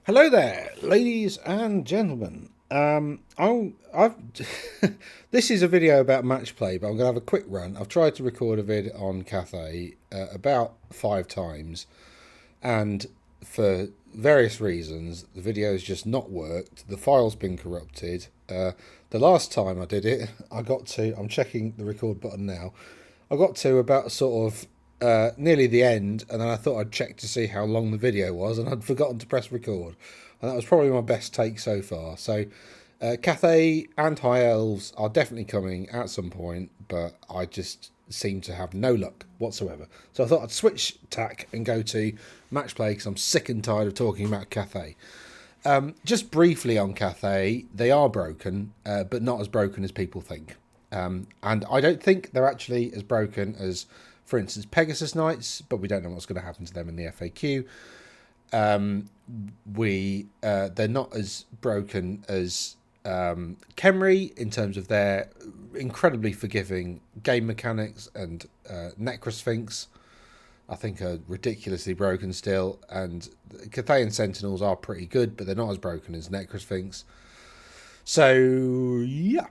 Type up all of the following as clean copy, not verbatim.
Hello there, ladies and gentlemen. I've this is a video about match play, but I'm gonna have a quick run. I've tried to record a vid on Cathay about 5 times, and for various reasons, the video's just not worked. The file's been corrupted. The last time I did it, I got to. I'm checking the record button now. I got to about sort of nearly the end, and then I thought I'd check to see how long the video was, and I'd forgotten to press record. And that was probably my best take so far. So, Cathay and High Elves are definitely coming at some point, but I just seem to have no luck whatsoever. So I thought I'd switch tack and go to match play because I'm sick and tired of talking about Cathay. Just briefly on Cathay, they are broken, but not as broken as people think. And I don't think they're actually as broken as, for instance, Pegasus Knights, but we don't know what's going to happen to them in the FAQ. They're not as broken as Khemri in terms of their incredibly forgiving game mechanics, and Necrosphinx I think are ridiculously broken still, and Cathayan Sentinels are pretty good, but they're not as broken as Necrosphinx. So yeah,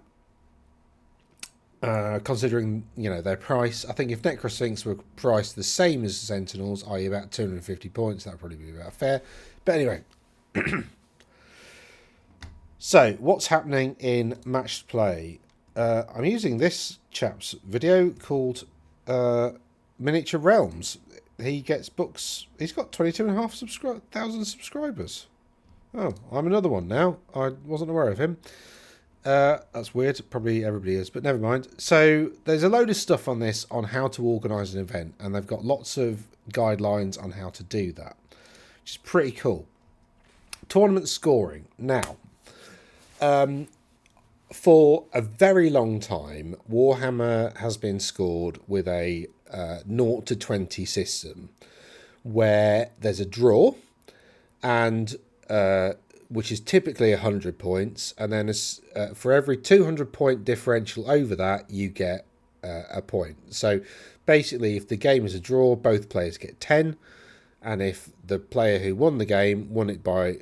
considering their price, I think if Necrosphinx were priced the same as Sentinels, i.e. about 250 points, that would probably be about fair. But anyway, so what's happening in matched play? I'm using this chap's video called Miniature Realms. He gets books. He's got 22,500 subscribers. Oh, I'm another one now. I wasn't aware of him. That's weird. Probably everybody is, but never mind. So there's a load of stuff on this on how to organise an event, and they've got lots of guidelines on how to do that, which is pretty cool. Tournament scoring. Now, for a very long time, Warhammer has been scored with a 0 to 20 system, where there's a draw, and which is typically 100 points, and then for every 200 point differential over that, you get a point. So basically, if the game is a draw, both players get 10, and if the player who won the game won it by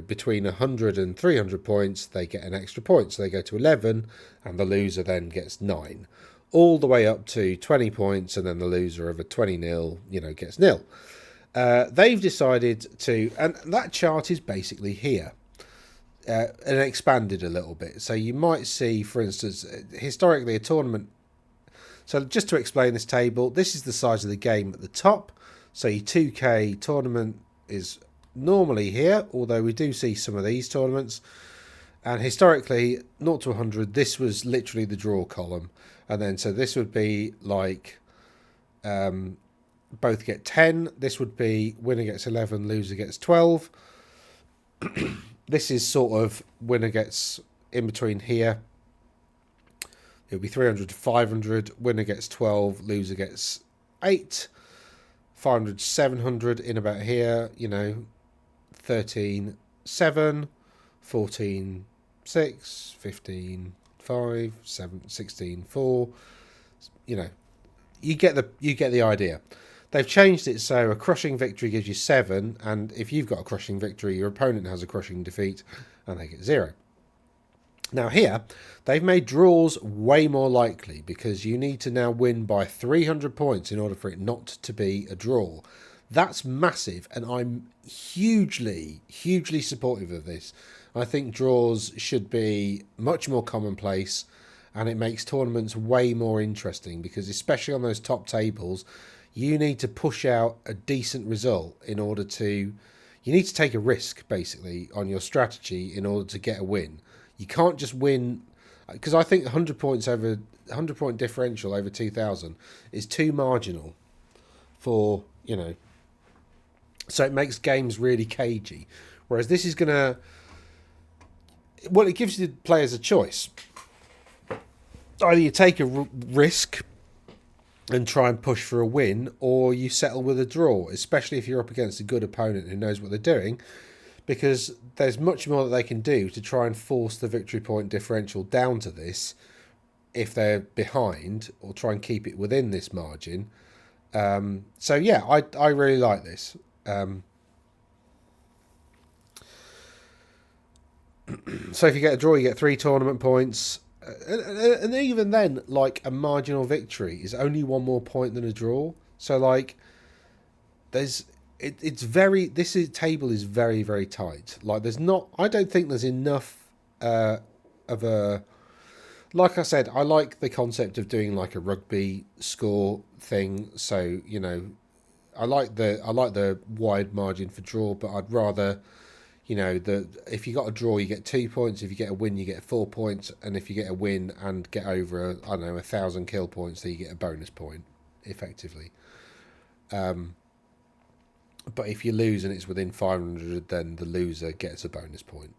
between 100 and 300 points, they get an extra point, so they go to 11, and the loser then gets 9, all the way up to 20 points, and then the loser of a 20-0 gets nil. They've decided to, and that chart is basically here, and expanded a little bit. So you might see, for instance, historically a tournament. So just to explain this table, this is the size of the game at the top. So your 2K tournament is normally here, although we do see some of these tournaments. And historically, 0 to 100, this was literally the draw column. And then, so this would be like both get 10. This would be winner gets 11, loser gets 12. This is sort of winner gets in between here. It would be 300 to 500. Winner gets 12, loser gets 8. 500 to 700 in about here, 13, 7, 14, 6, 15, 5, 7, 16, 4. You get the idea. They've changed it so a crushing victory gives you 7, and if you've got a crushing victory, your opponent has a crushing defeat, and they get 0. Now here, they've made draws way more likely, because you need to now win by 300 points in order for it not to be a draw. That's massive, and I'm hugely, hugely supportive of this. I think draws should be much more commonplace, and it makes tournaments way more interesting, because especially on those top tables, you need to push out a decent result in order to... You need to take a risk, basically, on your strategy in order to get a win. You can't just win... Because I think 100 points over... 100 point differential over 2,000 is too marginal for, So it makes games really cagey. Whereas this is going to... Well, it gives the players a choice. Either you take a risk and try and push for a win, or you settle with a draw, especially if you're up against a good opponent who knows what they're doing, because there's much more that they can do to try and force the victory point differential down to this if they're behind, or try and keep it within this margin. So yeah, I really like this. So if you get a draw, you get 3 tournament points. And even then, like, a marginal victory is only 1 more point than a draw. So, like, it's very, table is very, very tight. Like, I don't think there's enough of a, like I said, I like the concept of doing like a rugby score thing. So, you know, I like the wide margin for draw, but I'd rather, you know, if you got a draw, you get 2 points. If you get a win, you get 4 points. And if you get a win and get over, I don't know, 1,000 kill points, then you get a bonus point, effectively. But if you lose and it's within 500, then the loser gets a bonus point.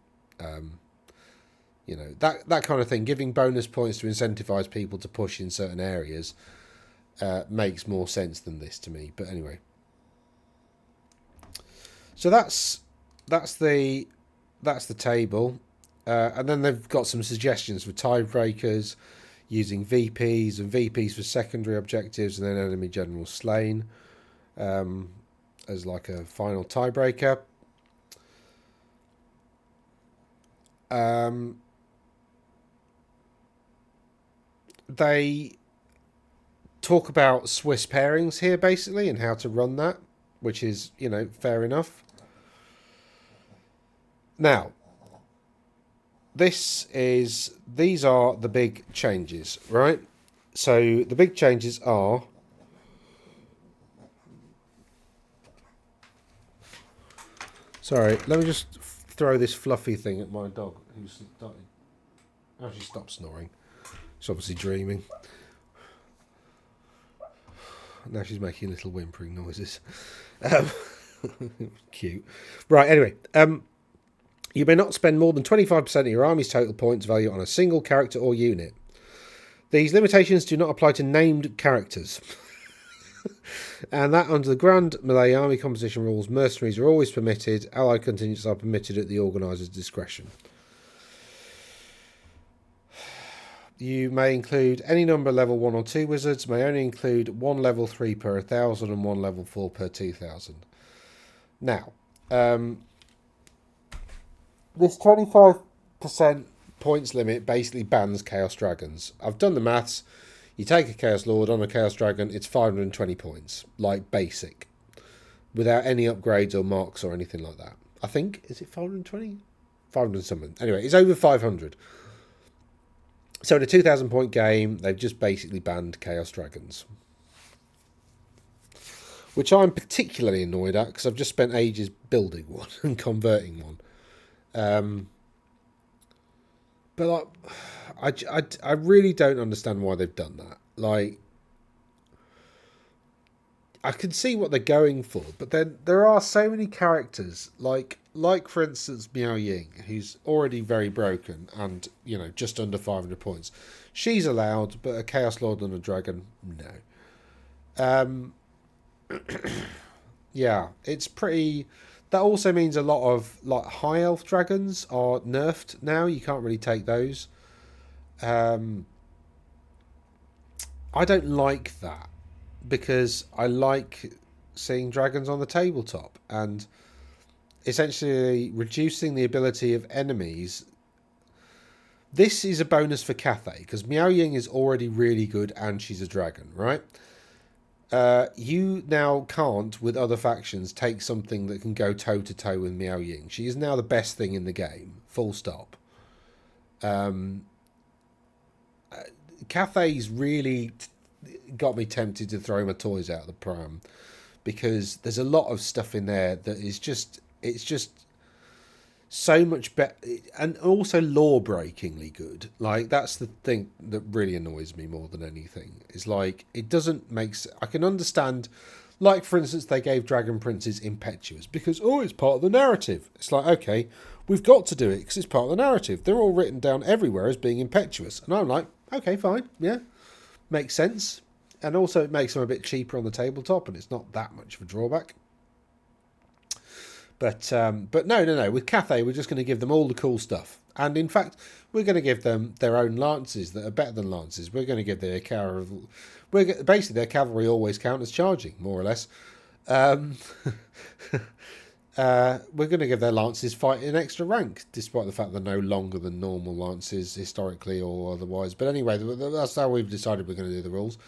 You know, that kind of thing. Giving bonus points to incentivize people to push in certain areas makes more sense than this to me. But anyway, so that's the table, and then they've got some suggestions for tiebreakers using VPs and VPs for secondary objectives, and then enemy general slain as like a final tiebreaker. They talk about Swiss pairings here, basically, and how to run that, which is, you know, fair enough. Now, these are the big changes, right? So the big changes are, sorry, let me just throw this fluffy thing at my dog who's started. Oh, she stopped snoring. She's obviously dreaming. Now she's making little whimpering noises. Cute. Right, anyway. You may not spend more than 25% of your army's total points value on a single character or unit. These limitations do not apply to named characters. And that under the Grand Malay Army composition rules, mercenaries are always permitted. Allied contingents are permitted at the organiser's discretion. You may include any number of level 1 or 2 wizards, may only include 1 level 3 per 1,000 and 1 level 4 per 2,000. Now, this 25% points limit basically bans Chaos Dragons. I've done the maths. You take a Chaos Lord on a Chaos Dragon, it's 520 points, like basic, without any upgrades or marks or anything like that. I think, is it 520? 500 something. Anyway, it's over 500. So in a 2,000 point game, they've just basically banned Chaos Dragons. Which I'm particularly annoyed at, because I've just spent ages building one and converting one. But like, I really don't understand why they've done that. Like, I can see what they're going for, but then there are so many characters, like for instance Miao Ying, who's already very broken and, you know, just under 500 points. She's allowed, but a Chaos Lord and a Dragon, no. Yeah, it's pretty. That also means a lot of like high elf dragons are nerfed now. You can't really take those. I don't like that, because I like seeing dragons on the tabletop and essentially reducing the ability of enemies. This is a bonus for Cathay, because Miao Ying is already really good and she's a dragon, right? You now can't, with other factions, take something that can go toe-to-toe with Miao Ying. She is now the best thing in the game, full stop. Cathay's really got me tempted to throw my toys out of the pram, because there's a lot of stuff in there that is just, it's just so much better, and also law-breakingly good. Like, that's the thing that really annoys me more than anything. Is like, it doesn't make sense. I can understand, like, for instance, they gave Dragon Princes impetuous because, oh, it's part of the narrative. It's like, okay, we've got to do it because it's part of the narrative. They're all written down everywhere as being impetuous. And I'm like, okay, fine, yeah, makes sense. And also it makes them a bit cheaper on the tabletop, and it's not that much of a drawback. But no. With Cathay, we're just going to give them all the cool stuff. And in fact, we're going to give them their own lances that are better than lances. We're going to give their cavalry... Basically, their cavalry always count as charging, more or less. we're going to give their lances fight an extra rank, despite the fact they're no longer than normal lances historically or otherwise. But anyway, that's how we've decided we're going to do the rules.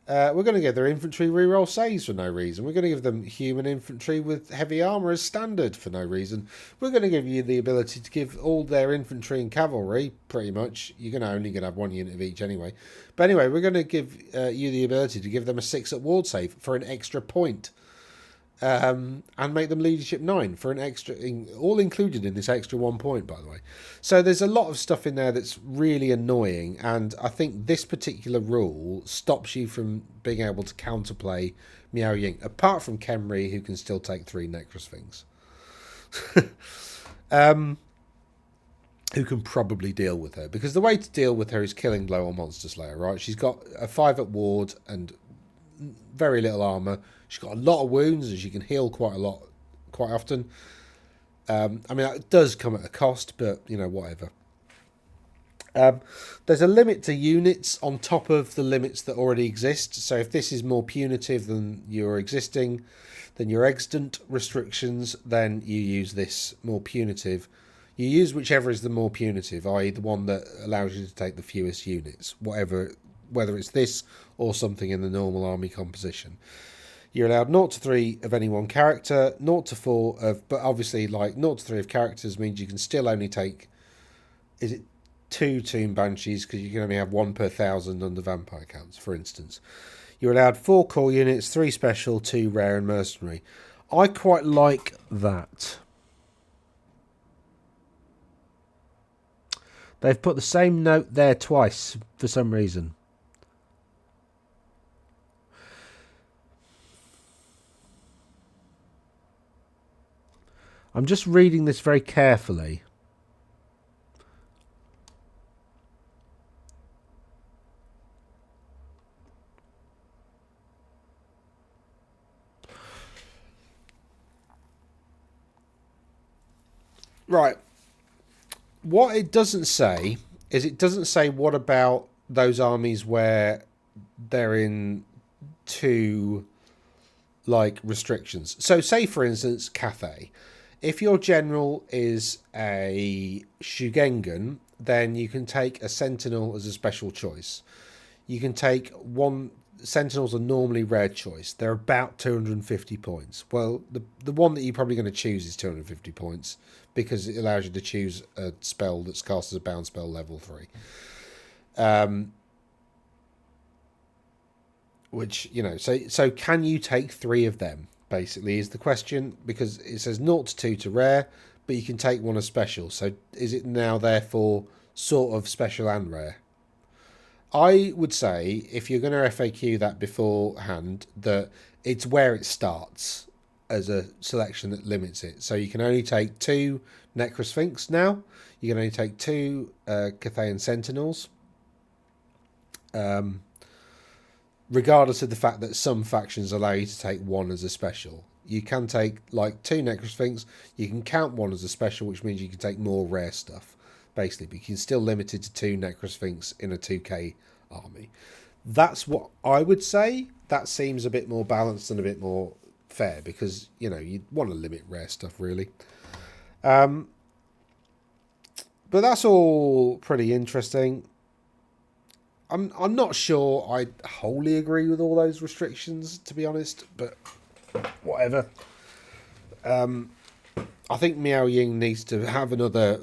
We're going to give their infantry reroll saves for no reason. We're going to give them human infantry with heavy armour as standard for no reason. We're going to give you the ability to give all their infantry and cavalry, pretty much. You're only going to have one unit of each anyway. But anyway, we're going to give you the ability to give them a 6 at ward save for an extra point. And make them leadership 9 for an extra, all included in this extra 1 point, by the way. So there's a lot of stuff in there that's really annoying, and I think this particular rule stops you from being able to counterplay Miao Ying, apart from Khemri, who can still take 3 Necrosphinx. Who can probably deal with her, because the way to deal with her is Killing Blow or Monster Slayer, right? She's got a 5 at ward and very little armour. She's got a lot of wounds and she can heal quite often. I mean, it does come at a cost, but, whatever. There's a limit to units on top of the limits that already exist. So if this is more punitive than your existing, than your extant restrictions, then you use this more punitive. You use whichever is the more punitive, i.e. the one that allows you to take the fewest units, whether it's this or something in the normal army composition. You're allowed 0 to 3 of any one character, 0 to 4 of, but obviously 0 to 3 of characters means you can still only take, 2 Tomb Banshees, because you can only have 1 per 1,000 under vampire counts, for instance. You're allowed 4 core units, 3 special, 2 rare and mercenary. I quite like that. They've put the same note there twice for some reason. I'm just reading this very carefully. Right. What it doesn't say is it doesn't say what about those armies where they're in 2 restrictions. So say for instance Cathay. If your general is a Shugengan, then you can take a Sentinel as a special choice. You can take one. Sentinels are normally rare choice. They're about 250 points. Well, the one that you're probably going to choose is 250 points because it allows you to choose a spell that's cast as a bound spell level 3. Which, so can you take 3 of them? Basically is the question, because it says 0 to 2 to rare, but you can take 1 as special. So is it now therefore sort of special and rare? I would say, if you're going to FAQ that beforehand, that it's where it starts as a selection that limits it. So you can only take 2 Necrosphinx now. You can only take 2 Cathayan Sentinels. Regardless of the fact that some factions allow you to take 1 as a special. You can take 2 Necrosphinx. You can count 1 as a special, which means you can take more rare stuff, basically. But you can still limit it to 2 Necrosphinx in a 2k army. That's what I would say. That seems a bit more balanced and a bit more fair, because, you want to limit rare stuff, really. But that's all pretty interesting. I'm not sure I wholly agree with all those restrictions, to be honest, but whatever. I think Miao Ying needs to have another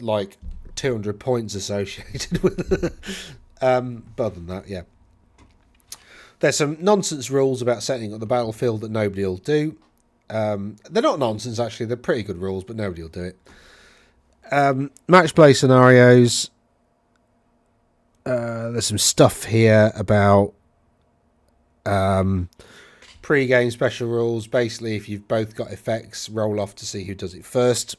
200 points associated with it. But other than that, yeah. There's some nonsense rules about setting up the battlefield that nobody will do. They're not nonsense, actually. They're pretty good rules, but nobody will do it. Match play scenarios. There's some stuff here about pre-game special rules. Basically, if you've both got effects, roll off to see who does it first.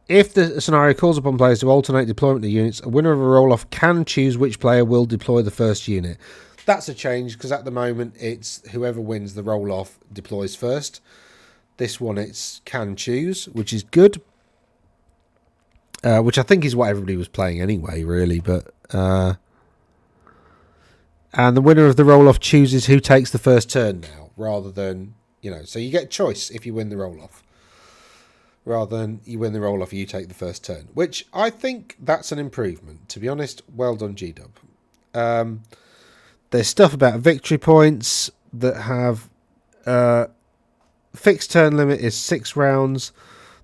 If the scenario calls upon players to alternate deployment of units, a winner of a roll-off can choose which player will deploy the first unit. That's a change, because at the moment it's whoever wins the roll-off deploys first. This one it's can choose, which is good. Which I think is what everybody was playing anyway, really. But and the winner of the roll-off chooses who takes the first turn now. rather than, so you get choice if you win the roll-off. Rather than you win the roll-off, you take the first turn. Which I think that's an improvement. To be honest, well done, G-Dub. There's stuff about victory points that have fixed turn limit is 6 rounds.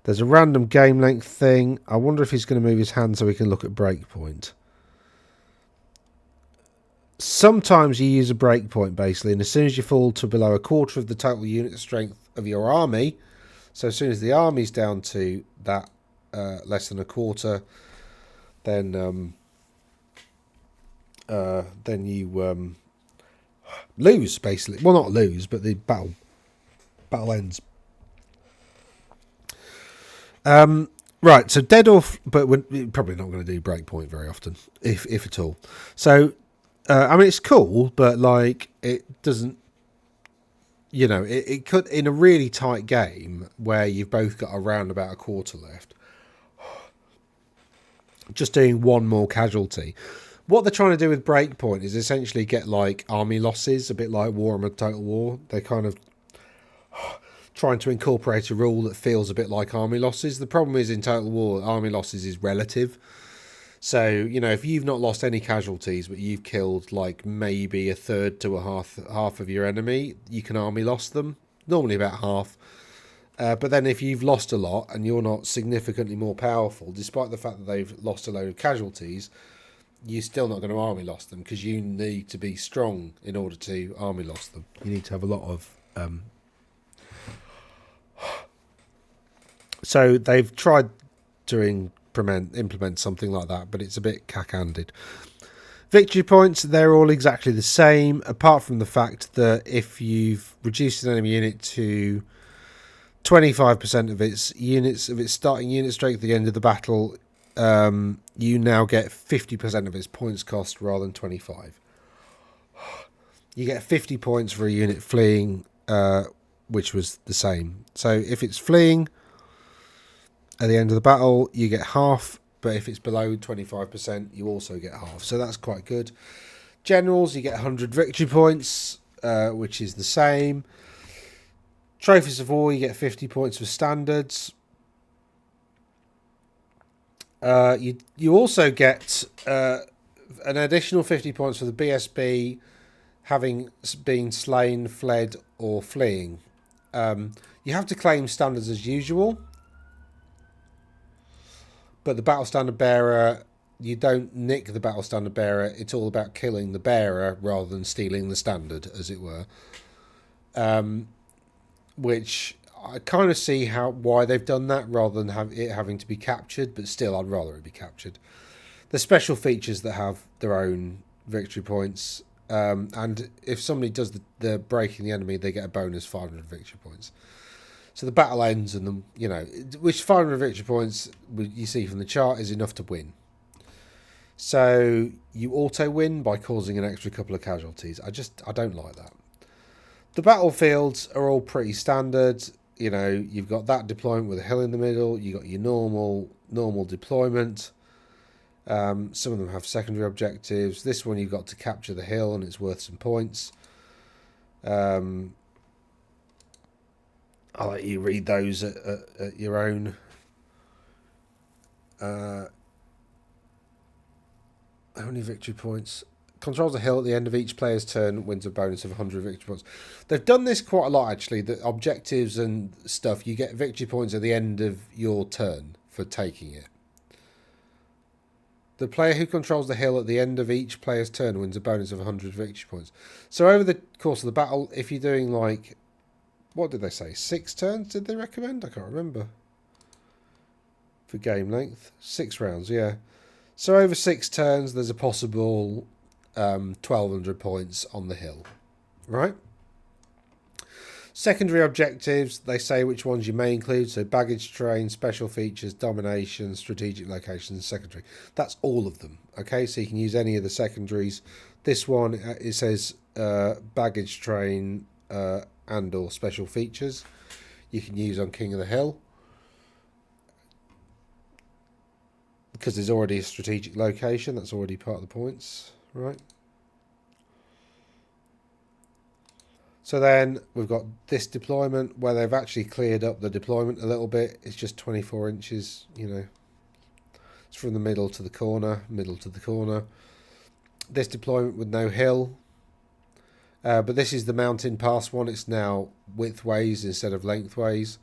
There's a random game length thing. I wonder if he's going to move his hand so we can look at breakpoint. Sometimes you use a breakpoint, basically, and as soon as you fall to below a quarter of the total unit strength of your army, so as soon as the army's down to that less than a quarter, then you lose, basically. Well, not lose, but the battle ends. Right, so dead off, but we're probably not going to do breakpoint very often, if at all. So, I mean, it's cool, but like it doesn't. It could, in a really tight game where you've both got around about a quarter left, just doing one more casualty. What they're trying to do with breakpoint is essentially get like army losses, a bit like Warhammer Total War. They're kind of trying to incorporate a rule that feels a bit like army losses. The problem is in Total War, army losses is relative. So, if you've not lost any casualties, but you've killed like maybe a third to a half of your enemy, you can army loss them. Normally about half. But then if you've lost a lot and you're not significantly more powerful, despite the fact that they've lost a load of casualties, you're still not going to army loss them because you need to be strong in order to army loss them. You need to have a lot of... So they've tried to implement something like that, but it's a bit cack-handed. Victory points, they're all exactly the same, apart from the fact that if you've reduced an enemy unit to 25% of its starting unit strength at the end of the battle, you now get 50% of its points cost rather than 25. You get 50 points for a unit fleeing, which was the same. So if it's fleeing at the end of the battle, you get half, but if it's below 25%, you also get half. So that's quite good. Generals, you get 100 victory points, which is the same. Trophies of War, you get 50 points for standards. You also get an additional 50 points for the BSB having been slain, fled, or fleeing. You have to claim standards as usual. But the battle standard bearer, you don't nick the battle standard bearer. It's all about killing the bearer rather than stealing the standard, as it were. Which I kind of see why they've done that rather than it having to be captured. But still, I'd rather it be captured. There's special features that have their own victory points. And if somebody does the breaking the enemy, they get a bonus 500 victory points. So the battle ends, and which 500 victory points you see from the chart is enough to win. So you auto win by causing an extra couple of casualties. I don't like that. The battlefields are all pretty standard. You've got that deployment with a hill in the middle. You got your normal deployment. Some of them have secondary objectives. This one you've got to capture the hill, and it's worth some points. I'll let you read those at your own. How many victory points? Controls a hill at the end of each player's turn, wins a bonus of 100 victory points. They've done this quite a lot, actually. The objectives and stuff, you get victory points at the end of your turn for taking it. The player who controls the hill at the end of each player's turn wins a bonus of 100 victory points. So over the course of the battle, if you're doing like... What did they say? 6 turns, did they recommend? I can't remember. For game length. 6 rounds, yeah. So over 6 turns, there's a possible 1,200 points on the hill. Right? Secondary objectives, they say which ones you may include. So baggage train, special features, domination, strategic locations, secondary. That's all of them. Okay, so you can use any of the secondaries. This one, it says baggage train... and or special features you can use on King of the Hill because there's already a strategic location. That's already part of the points, right? So then we've got this deployment where they've actually cleared up the deployment a little bit. It's just 24 inches, you know. It's from the middle to the corner, middle to the corner. This deployment with no hill. But this is the mountain pass one. It's now widthways instead of lengthways.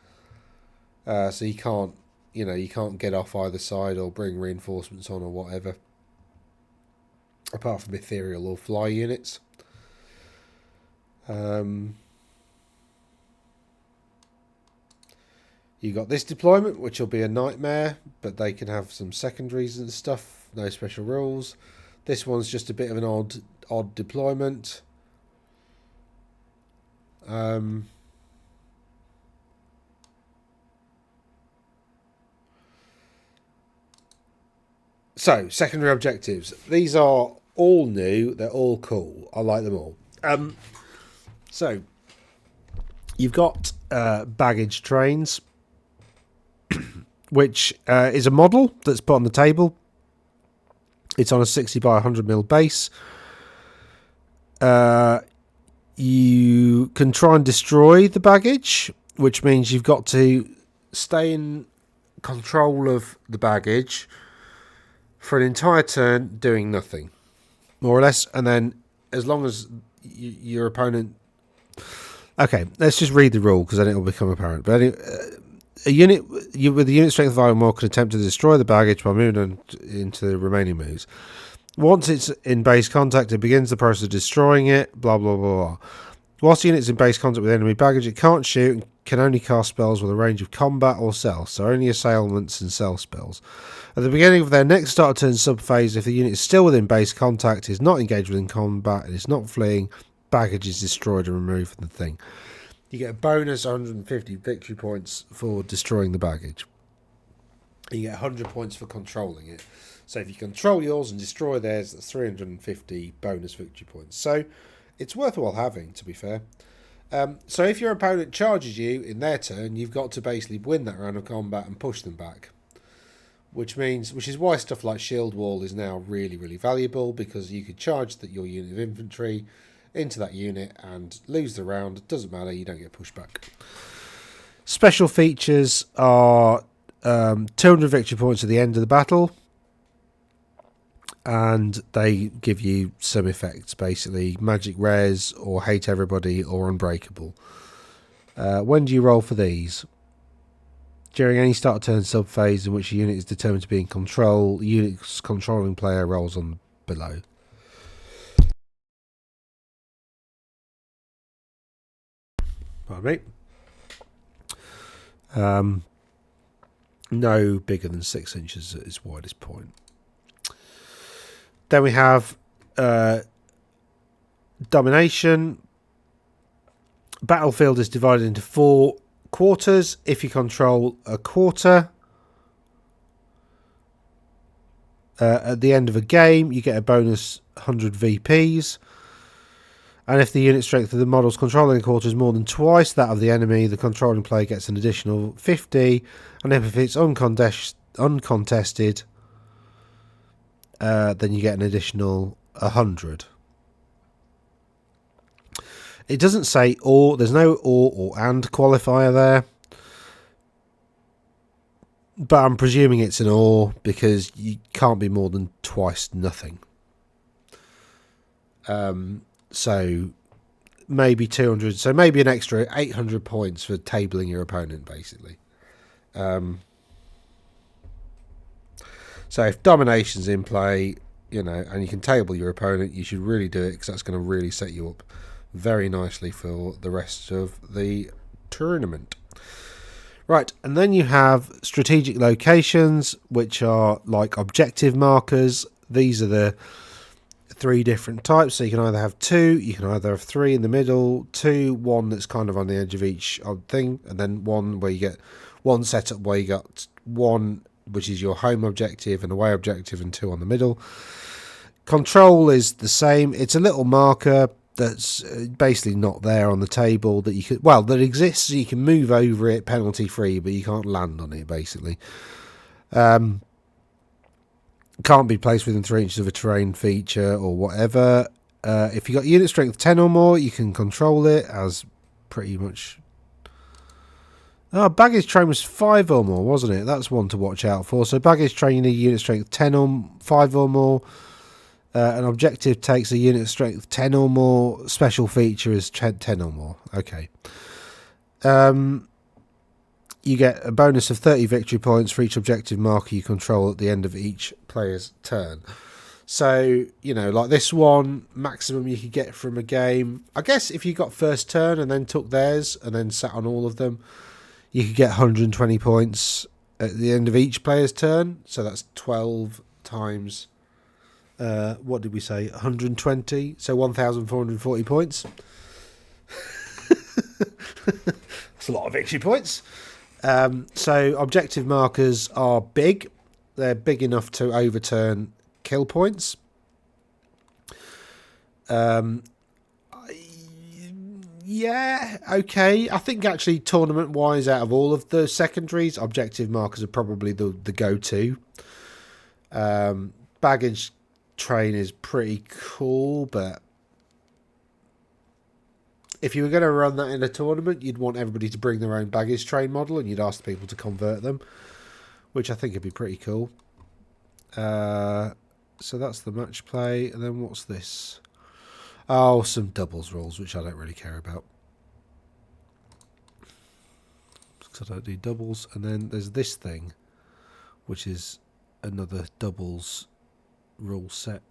So you can't, you can't get off either side or bring reinforcements on or whatever. Apart from ethereal or fly units. You got this deployment, which will be a nightmare, but they can have some secondaries and stuff. No special rules. This one's just a bit of an odd deployment. So, secondary objectives. These are all new. They're all cool. I like them all. So, you've got baggage trains, which is a model that's put on the table. It's on a 60 by 100mm base. You can try and destroy the baggage, which means you've got to stay in control of the baggage for an entire turn doing nothing, more or less. And then as long as your opponent... Okay, let's just read the rule because then it will become apparent. But anyway, a unit with the unit strength of 5 or more can attempt to destroy the baggage by moving into the remaining moves. Once it's in base contact, it begins the process of destroying it, blah, blah, blah, blah. Whilst the unit's in base contact with enemy baggage, it can't shoot and can only cast spells with a range of combat or stealth, so only assailments and stealth spells. At the beginning of their next start turn sub-phase, if the unit is still within base contact, is not engaged within combat, and is not fleeing, baggage is destroyed and removed from the thing. You get a bonus 150 victory points for destroying the baggage. You get 100 points for controlling it. So if you control yours and destroy theirs, that's 350 bonus victory points. So it's worthwhile having, to be fair. So if your opponent charges you in their turn, you've got to basically win that round of combat and push them back. Which is why stuff like Shield Wall is now really, really valuable, because you could charge your unit of infantry into that unit and lose the round. It doesn't matter, you don't get pushed back. Special features are 200 victory points at the end of the battle. And they give you some effects, basically. Magic Rares, or Hate Everybody, or Unbreakable. When do you roll for these? During any start turn sub-phase in which a unit is determined to be in control, the unit's controlling player rolls on below. Pardon me. No bigger than 6 inches at its widest point. Then we have domination. Battlefield is divided into 4 quarters. If you control a quarter, at the end of a game, you get a bonus 100 VPs. And if the unit strength of the models controlling a quarter is more than twice that of the enemy, the controlling player gets an additional 50. And if it's uncontested, then you get an additional 100. It doesn't say or. There's no or and qualifier there. But I'm presuming it's an or, because you can't be more than twice nothing. So maybe 200. So maybe an extra 800 points for tabling your opponent, basically. So if domination's in play, and you can table your opponent, you should really do it, because that's going to really set you up very nicely for the rest of the tournament. Right, and then you have strategic locations, which are like objective markers. These are the 3 different types. So you can either have 2, you can either have 3 in the middle, 2, 1 that's kind of on the edge of each thing, and then 1 where you get 1 setup where you got 1 which is your home objective and away objective, and 2 on the middle. Control is the same. It's a little marker that's basically not there on the table that you could, that exists, so you can move over it penalty free, but you can't land on it, basically. Can't be placed within 3 inches of a terrain feature or whatever. If you got unit strength 10 or more, you can control it as pretty much. Oh, baggage train was 5 or more, wasn't it? That's one to watch out for. So baggage train, you need unit strength 10 or 5 or more. An objective takes a unit strength 10 or more. Special feature is 10 or more. Okay. You get a bonus of 30 victory points for each objective marker you control at the end of each player's turn. So, you know, like this one, maximum you could get from a game. I guess if you got first turn and then took theirs and then sat on all of them, you could get 120 points at the end of each player's turn. So that's 12 times, what did we say, 120? So 1,440 points. That's a lot of victory points. So objective markers are big. They're big enough to overturn kill points. Yeah, okay. I think actually tournament-wise, out of all of the secondaries, objective markers are probably the go-to. Baggage train is pretty cool, but if you were going to run that in a tournament, you'd want everybody to bring their own baggage train model, and you'd ask people to convert them, which I think would be pretty cool. So that's the match play, and then what's this? Oh, some doubles rules, which I don't really care about. Because I don't do doubles. And then there's this thing, which is another doubles rule set.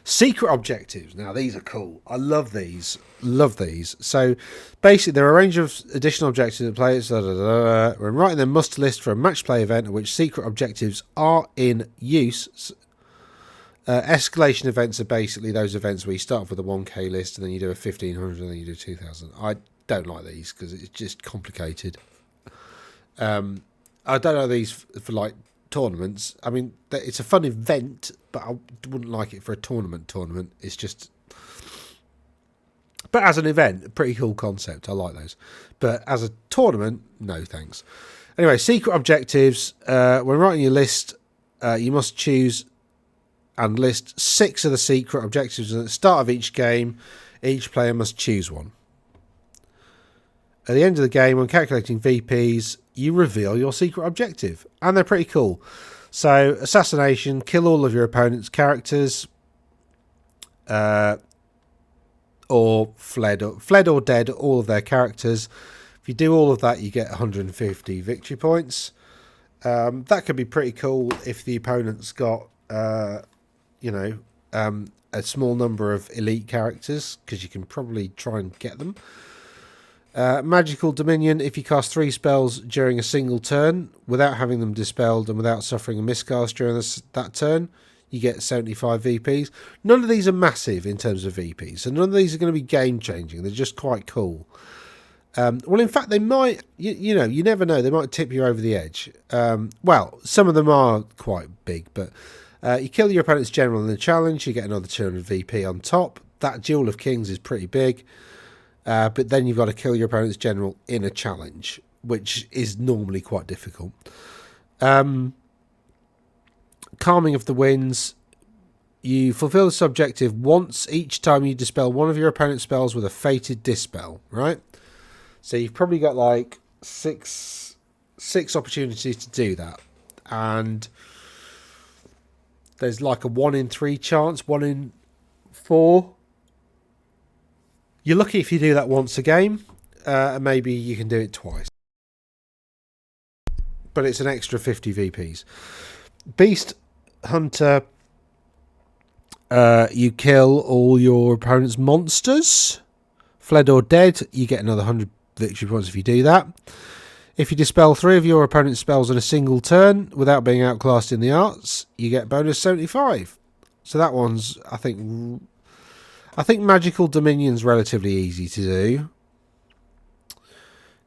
Secret objectives. Now, these are cool. I love these. Love these. So, basically, there are a range of additional objectives that players... When writing their muster list for a match play event in which secret objectives are in use... escalation events are basically those events where you start off with a 1k list and then you do a 1500 and then you do 2000. I don't like these because it's just complicated. I don't like these for like tournaments. I mean, it's a fun event, but I wouldn't like it for a tournament. It's just... But as an event, a pretty cool concept. I like those. But as a tournament, no thanks. Anyway, secret objectives. When writing your list, you must choose... and list 6 of the secret objectives. At the start of each game, each player must choose one. At the end of the game, when calculating VPs, you reveal your secret objective. And they're pretty cool. So, assassination, kill all of your opponent's characters. Or fled or dead all of their characters. If you do all of that, you get 150 victory points. That could be pretty cool if the opponent's got... a small number of elite characters, because you can probably try and get them. Magical Dominion, if you cast 3 spells during a single turn without having them dispelled and without suffering a miscast during that turn, you get 75 VPs. None of these are massive in terms of VPs, so none of these are going to be game-changing. They're just quite cool. Well, in fact, they might, you never know, they might tip you over the edge. Well, some of them are quite big, but... you kill your opponent's general in the challenge, you get another 200 VP on top. That Duel of Kings is pretty big. But then you've got to kill your opponent's general in a challenge, which is normally quite difficult. Calming of the Winds. You fulfill this objective once each time you dispel one of your opponent's spells with a fated dispel, right? So you've probably got like six opportunities to do that. And... there's like a 1 in 3 chance, 1 in 4. You're lucky if you do that once a game, and maybe you can do it twice. But it's an extra 50 VPs. Beast Hunter, you kill all your opponent's monsters. Fled or dead, you get another 100 victory points if you do that. If you dispel 3 of your opponent's spells in a single turn without being outclassed in the arts, you get bonus 75. So that one's, I think Magical Dominion's relatively easy to do.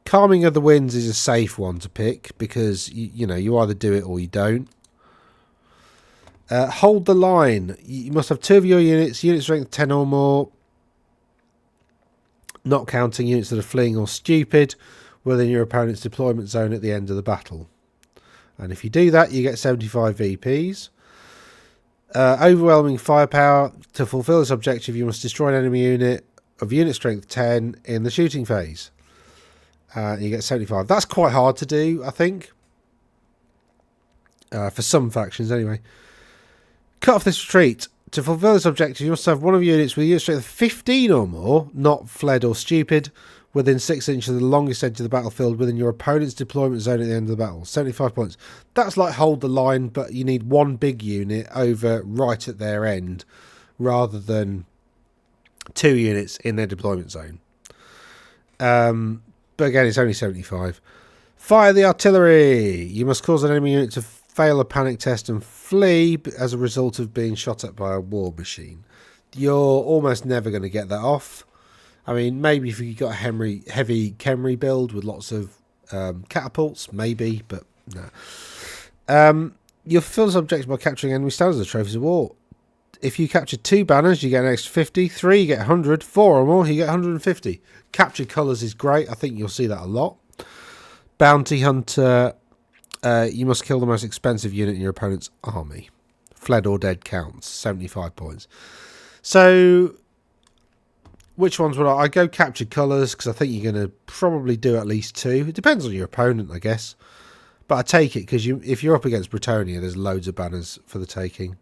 Calming of the Winds is a safe one to pick because, you either do it or you don't. Hold the Line. You must have 2 of your unit strength 10 or more, not counting units that are fleeing or stupid, within your opponent's deployment zone at the end of the battle. And if you do that, you get 75 VPs. Overwhelming firepower. To fulfill this objective, you must destroy an enemy unit of unit strength 10 in the shooting phase. You get 75. That's quite hard to do, I think. For some factions, anyway. Cut off this retreat. To fulfill this objective, you must have one of your units with a unit strength of 15 or more, not fled or stupid, within 6 inches of the longest edge of the battlefield within your opponent's deployment zone at the end of the battle. 75 points. That's like hold the line, but you need one big unit over right at their end, rather than 2 units in their deployment zone. But again, it's only 75. Fire the artillery. You must cause an enemy unit to fail a panic test and flee as a result of being shot at by a war machine. You're almost never going to get that off. I mean, maybe if you got a heavy Khemri build with lots of catapults, maybe, but no. You'll fulfill this objective by capturing enemy standards as trophies of war. If you capture 2 banners, you get an extra 50. 3, you get 100. 4 or more, you get 150. Capture colours is great. I think you'll see that a lot. Bounty hunter. You must kill the most expensive unit in your opponent's army. Fled or dead counts. 75 points. So, which ones would I go capture colours, because I think you're going to probably do at least 2. It depends on your opponent, I guess. But I take it, because if you're up against Bretonia, there's loads of banners for the taking.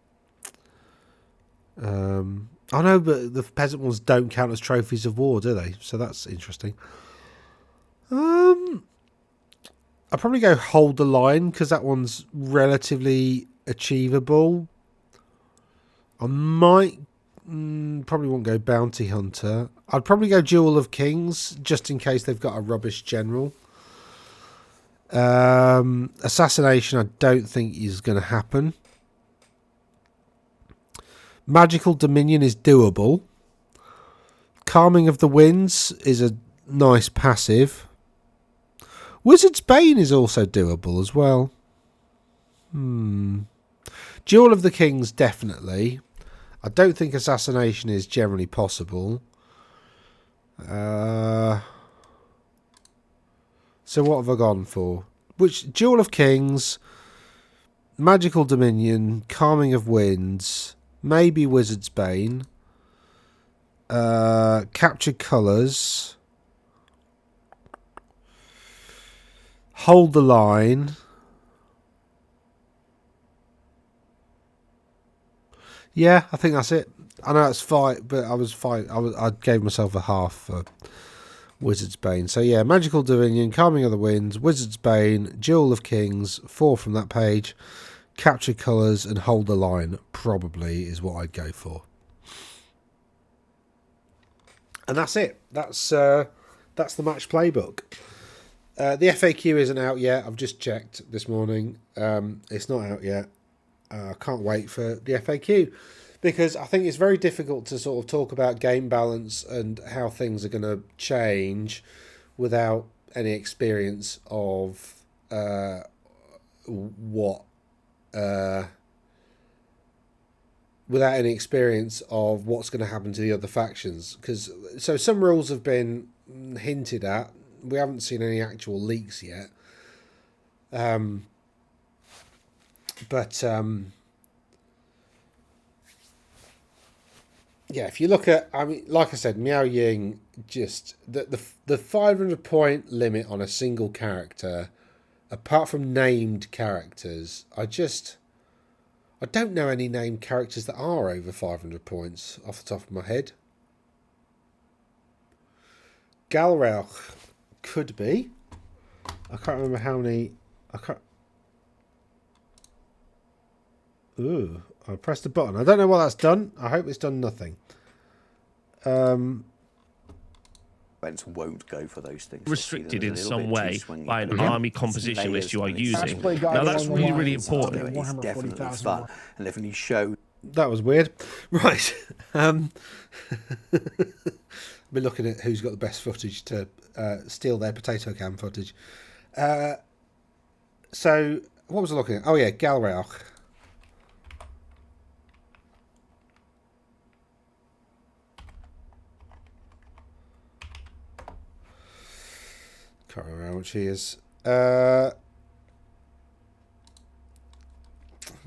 I know, but the peasant ones don't count as trophies of war, do they? So that's interesting. I'll probably go hold the line, because that one's relatively achievable. I might probably won't go bounty hunter. I'd probably go Jewel of Kings, just in case they've got a rubbish general. Assassination I don't think is going to happen. Magical Dominion is doable. Calming of the Winds is a nice passive. Wizard's Bane is also doable as well. Duel of the Kings, definitely. I don't think assassination is generally possible. So what have I gone for? Which Duel of Kings, Magical Dominion, Calming of Winds, maybe Wizard's Bane, Capture Colours, Hold the Line. Yeah, I think that's it. I know it's 5, but I was 5. I gave myself a half for Wizard's Bane. So yeah, Magical Dominion, Calming of the Winds, Wizard's Bane, Duel of Kings, 4 from that page. Capture Colours and Hold the Line probably is what I'd go for. And that's it. That's the match playbook. The FAQ isn't out yet. I've just checked this morning. It's not out yet. I can't wait for the FAQ, because I think it's very difficult to sort of talk about game balance and how things are going to change without any experience of without any experience of what's going to happen to the other factions. Because so some rules have been hinted at. We haven't seen any actual leaks yet. But yeah, if you look at, I mean, like I said, Miao Ying, just the 500 point limit on a single character, apart from named characters, I don't know any named characters that are over 500 points off the top of my head. Galrauch could be. I can't remember how many. Ooh, I pressed the button. I don't know what that's done. I hope it's done nothing. Won't go for those things. Restricted in some way by an army composition list you are using. Now that's really, really important. It's definitely fun and definitely show. That was weird. Right. I've been looking at who's got the best footage to steal their potato can footage. So, what was I looking at? Oh yeah, Galrauch. Can't remember how much he is. What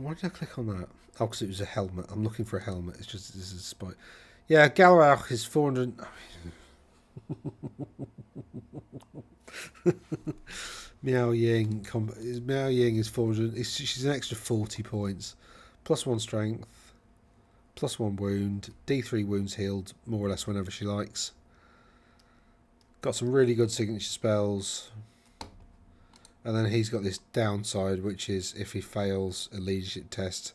Why did I click on that? Oh, because it was a helmet. I'm looking for a helmet. It's just this is a spot. Yeah, Galahad is 400. Miao Ying. Miao Ying is 400. She's an extra 40 points. +1 strength. +1 wound. D3 wounds healed more or less whenever she likes. Got some really good signature spells. And then he's got this downside, which is if he fails a leadership test.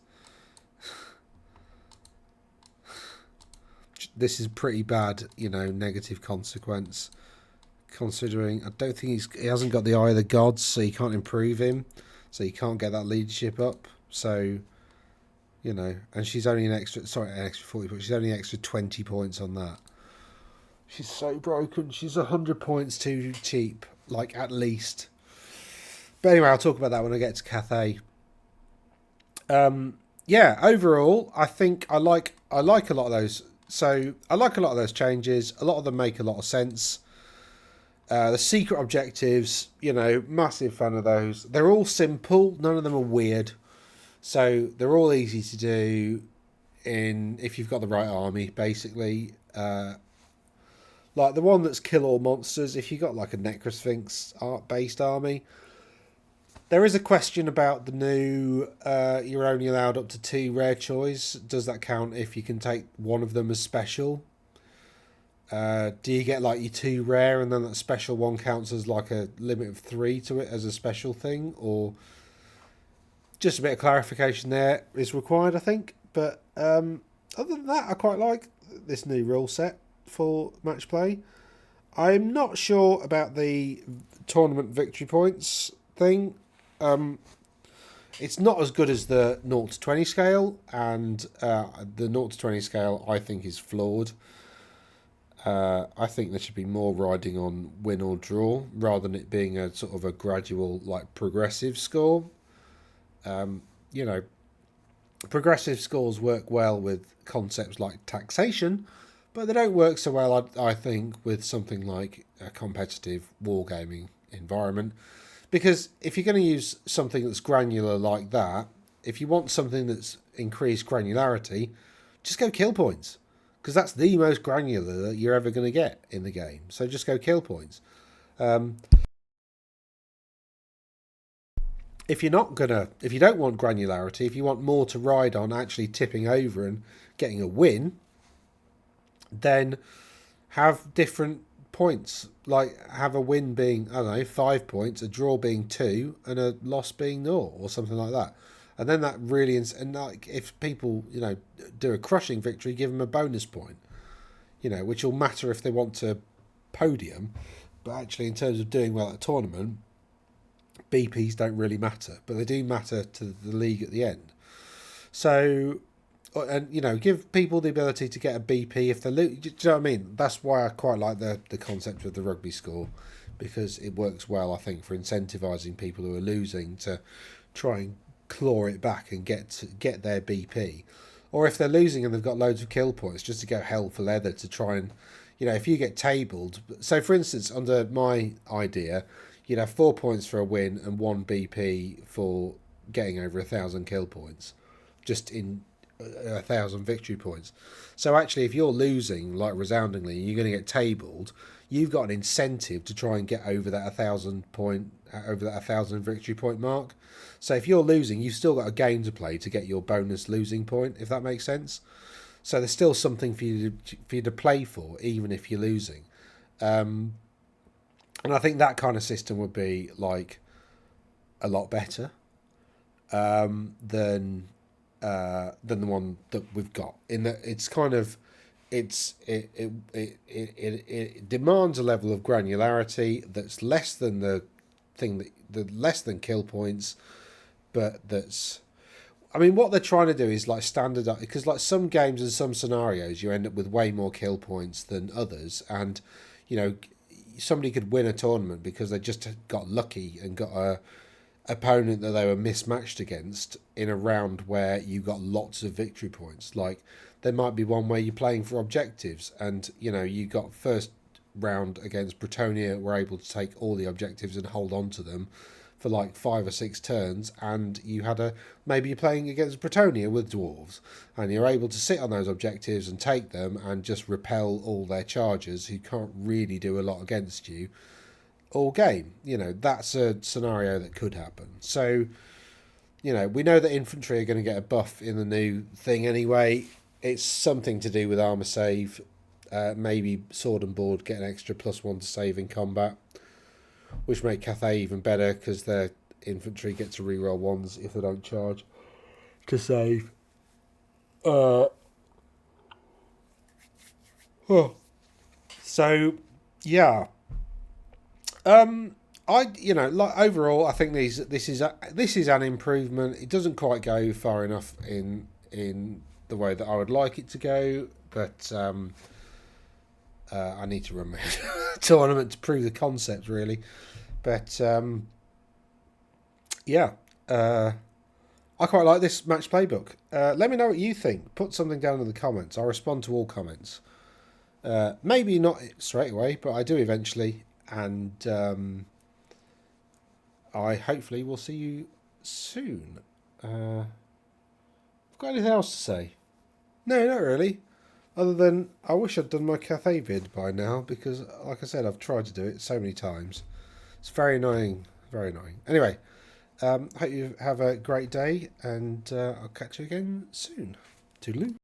This is pretty bad, you know, negative consequence. Considering I don't think he hasn't got the Eye of the Gods, so you can't improve him. So you can't get that leadership up. So, you know, and she's only an extra 40 points. She's only an extra 20 points on that. She's so broken. She's 100 points too cheap, like at least. But anyway, I'll talk about that when I get to Cathay. Yeah, overall, I think I like a lot of those. So I like a lot of those changes. A lot of them make a lot of sense. The secret objectives, you know, massive fan of those. They're all simple. None of them are weird. So they're all easy to do if you've got the right army, basically. Like the one that's kill all monsters, if you've got like a Necrosphinx art-based army. There is a question about the new, you're only allowed up to 2 rare choice. Does that count if you can take one of them as special? Do you get like your 2 rare and then that special one counts as like a limit of 3 to it as a special thing? Or just a bit of clarification there is required, I think. But other than that, I quite like this new rule set for match play. I'm not sure about the tournament victory points thing. It's not as good as the 0 to 20 scale, and the 0 to 20 scale I think is flawed. I think there should be more riding on win or draw rather than it being a sort of a gradual, like, progressive score. You know, progressive scores work well with concepts like taxation, but they don't work so well, I think, with something like a competitive wargaming environment. Because if you're going to use something that's granular like that, if you want something that's increased granularity, just go kill points. Because that's the most granular that you're ever going to get in the game. So just go kill points. If you don't want granularity, if you want more to ride on actually tipping over and getting a win, then have different points. Like have a win being, I don't know, 5 points, a draw being 2, and a loss being 0 or something like that. And then that really, and like if people, you know, do a crushing victory, give them a bonus point, you know, which will matter if they want to podium. But actually, in terms of doing well at a tournament, BPs don't really matter, but they do matter to the league at the end. So, and you know, give people the ability to get a BP if they lose. Do you know what I mean? That's why I quite like the concept of the rugby score, because it works well, I think, for incentivizing people who are losing to try and claw it back and get their BP, or if they're losing and they've got loads of kill points, just to go hell for leather to try and, you know, if you get tabled. So for instance, under my idea, you'd have 4 points for a win and 1 BP for getting over 1,000 kill points, just in 1,000 victory points. So actually, if you're losing like resoundingly, you're going to get tabled. You've got an incentive to try and get over that 1,000 victory point mark. So if you're losing, you've still got a game to play to get your bonus losing point, if that makes sense. So there's still something for you to play for, even if you're losing. And I think that kind of system would be like a lot better than the one that we've got. In that it's kind of it demands a level of granularity that's less than the less than kill points, but that's, I mean, what they're trying to do is like standardize, because like some games and some scenarios you end up with way more kill points than others, and you know, somebody could win a tournament because they just got lucky and got a opponent that they were mismatched against in a round where you got lots of victory points. Like there might be one where you're playing for objectives and, you know, you got first round against Bretonia, were able to take all the objectives and hold on to them, for like 5 or 6 turns, and you had maybe you're playing against Bretonia with dwarves, and you're able to sit on those objectives and take them and just repel all their chargers who can't really do a lot against you all game. You know, that's a scenario that could happen. So, you know, we know that infantry are going to get a buff in the new thing anyway. It's something to do with armor save. Maybe sword and board get an extra +1 to save in combat, which make Cathay even better because their infantry get to reroll 1s if they don't charge to save. So, yeah. Overall, I think this is an improvement. It doesn't quite go far enough in the way that I would like it to go, but I need to run my tournament to prove the concept, really. But I quite like this match playbook. Let me know what you think. Put something down in the comments. I'll respond to all comments. Maybe not straight away, but I do eventually. And I hopefully will see you soon. I've got anything else to say? No, not really. Other than I wish I'd done my Cathay vid by now, because like I said, I've tried to do it so many times. It's very annoying. Very annoying. Anyway, hope you have a great day, and I'll catch you again soon. Toodaloo.